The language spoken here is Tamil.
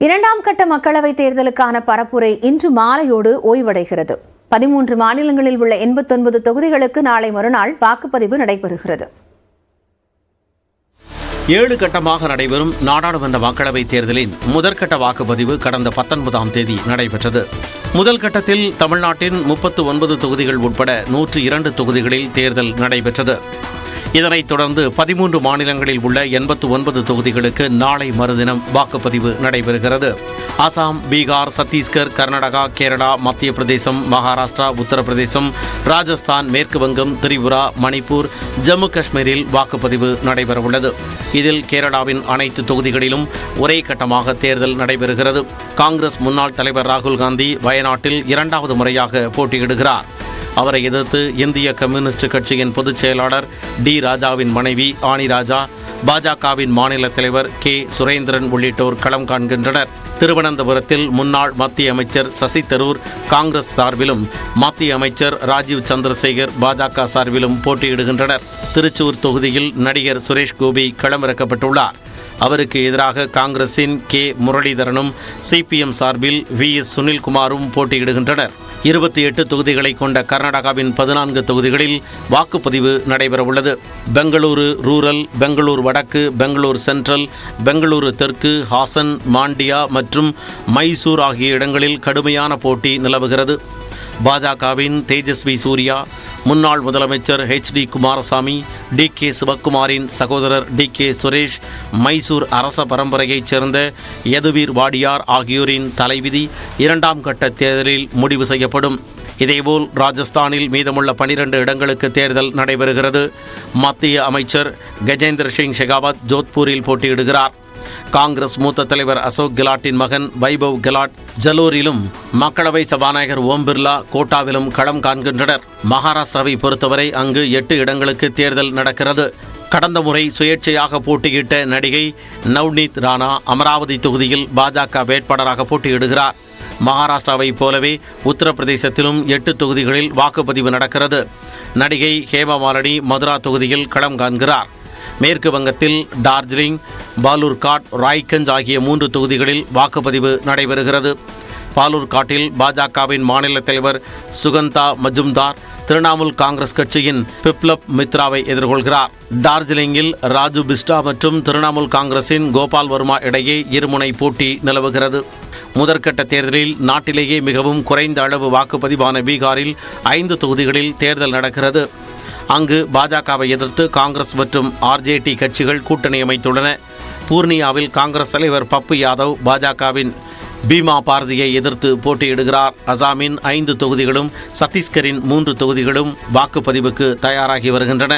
இரண்டாம் கட்ட மக்களவைத் தேர்தலுக்கான பரப்புரை இன்று மாலையோடு ஓய்வடைகிறது. 13 மாநிலங்களில் உள்ள 89 தொகுதிகளுக்கு நாளை மறுநாள் வாக்குப்பதிவு நடைபெறுகிறது. 7 கட்டமாக நடைபெறும் நாடாளுமன்ற மக்களவைத் தேர்தலின் முதற்கட்ட வாக்குப்பதிவு கடந்த 19ஆம் தேதி நடைபெற்றது. முதல் கட்டத்தில் தமிழ்நாட்டின் 39 தொகுதிகள் உட்பட 102 தொகுதிகளில் தேர்தல் நடைபெற்றது. இதனைத் தொடர்ந்து 13 மாநிலங்களில் உள்ள 89 தொகுதிகளுக்கு நாளை மறுதினம் வாக்குப்பதிவு நடைபெறுகிறது. அசாம், பீகார், சத்தீஸ்கர், கர்நாடகா, கேரளா, மத்திய பிரதேசம், மகாராஷ்டிரா, உத்தரப்பிரதேசம், ராஜஸ்தான், மேற்கு வங்கம், திரிபுரா, மணிப்பூர், ஜம்மு காஷ்மீரில் வாக்குப்பதிவு நடைபெறவுள்ளது. இதில் கேரளாவின் அனைத்து தொகுதிகளிலும் ஒரே கட்டமாக தேர்தல் நடைபெறுகிறது. காங்கிரஸ் முன்னாள் தலைவர் ராகுல் காந்தி வயநாட்டில் 2வது முறையாக போட்டியிடுகிறார். அவரை எதிர்த்து இந்திய கம்யூனிஸ்ட் கட்சியின் பொதுச் செயலாளர் டி ராஜாவின் மனைவி ஆனி ராஜா, பாஜகவின் மாநில தலைவர் கே சுரேந்திரன் உள்ளிட்டோர் களம் காண்கின்றனர். திருவனந்தபுரத்தில் முன்னாள் மத்திய அமைச்சர் சசி தரூர் காங்கிரஸ் சார்பிலும், மத்திய அமைச்சர் ராஜீவ் சந்திரசேகர் பாஜக சார்பிலும் போட்டியிடுகின்றனர். திருச்சூர் தொகுதியில் நடிகர் சுரேஷ் கோபி களமிறக்கப்பட்டுள்ளார். அவருக்கு எதிராக காங்கிரசின் கே முரளிதரனும், சிபிஎம் சார்பில் வி.எஸ். சுனில்குமாரும் போட்டியிடுகின்றனர். 28 தொகுதிகளை கொண்ட கர்நாடகாவின் 14 தொகுதிகளில் வாக்குப்பதிவு நடைபெறவுள்ளது. பெங்களூரு ரூரல், பெங்களூர் வடக்கு, பெங்களூர் சென்ட்ரல், பெங்களூரு தெற்கு, ஹாசன், மாண்டியா மற்றும் மைசூர் ஆகிய இடங்களில் கடுமையான போட்டி நிலவுகிறது. பாஜகவின் தேஜஸ்வி சூர்யா, முன்னாள் முதலமைச்சர் HD குமாரசாமி, DK சிவக்குமாரின் சகோதரர் DK சுரேஷ், மைசூர் அரச பரம்பரையைச் சேர்ந்த யதுவீர் வாடியார் ஆகியோரின் தலைவிதி 2ஆம் கட்ட தேர்தலில் முடிவு செய்யப்படும். இதேபோல் ராஜஸ்தானில் மீதமுள்ள 12 இடங்களுக்கு தேர்தல் நடைபெறுகிறது. மத்திய அமைச்சர் கஜேந்திர சிங் ஷெகாவத் ஜோத்பூரில் போட்டியிடுகிறார். காங்கிரஸ் மூத்த தலைவர் அசோக் கெலாட்டின் மகன் வைபவ் கெலாட் ஜலோரிலும், மக்களவை சபாநாயகர் ஓம் பிர்லா கோட்டாவிலும் களம் காண்கின்றனர். மகாராஷ்டிராவை பொறுத்தவரை அங்கு 8 இடங்களுக்கு தேர்தல் நடக்கிறது. கடந்த முறை சுயேட்சையாக போட்டியிட்ட நடிகை நவ்னீத் ராணா அமராவதி தொகுதியில் பாஜக வேட்பாளராக போட்டியிடுகிறார். மகாராஷ்டிராவைப் போலவே உத்தரப்பிரதேசத்திலும் 8 தொகுதிகளில் வாக்குப்பதிவு நடக்கிறது. நடிகை ஹேமமாலினி மதுரா தொகுதியில் களம் காண்கிறார். மேற்கு வங்கத்தில் டார்ஜிலிங், பாலூர்காட், ராய்கஞ்ச் ஆகிய 3 தொகுதிகளில் வாக்குப்பதிவு நடைபெறுகிறது. பாலூர்காட்டில் பாஜகவின் மாநில தலைவர் சுகந்தா மஜும்தார் திரிணாமுல் காங்கிரஸ் கட்சியின் பிப்லப் மித்ராவை எதிர்கொள்கிறார். டார்ஜிலிங்கில் ராஜு பிஸ்டா மற்றும் திரிணாமுல் காங்கிரசின் கோபால் வர்மா இடையே இருமுனை போட்டி நிலவுகிறது. முதற்கட்ட தேர்தலில் நாட்டிலேயே மிகவும் குறைந்த அளவு வாக்குப்பதிவான பீகாரில் 5 தொகுதிகளில் தேர்தல் நடக்கிறது. அங்கு பாஜகவை எதிர்த்து காங்கிரஸ் மற்றும் RJD கட்சிகள் கூட்டணி அமைத்துள்ளன. பூர்ணியாவில் காங்கிரஸ் தலைவர் பப்பு யாதவ் பாஜகவின் பீமா பாரதியை எதிர்த்து போட்டியிடுகிறார். அசாமின் 5 தொகுதிகளும் சத்தீஸ்கரின் 3 தொகுதிகளும் வாக்குப்பதிவுக்கு தயாராகி வருகின்றன.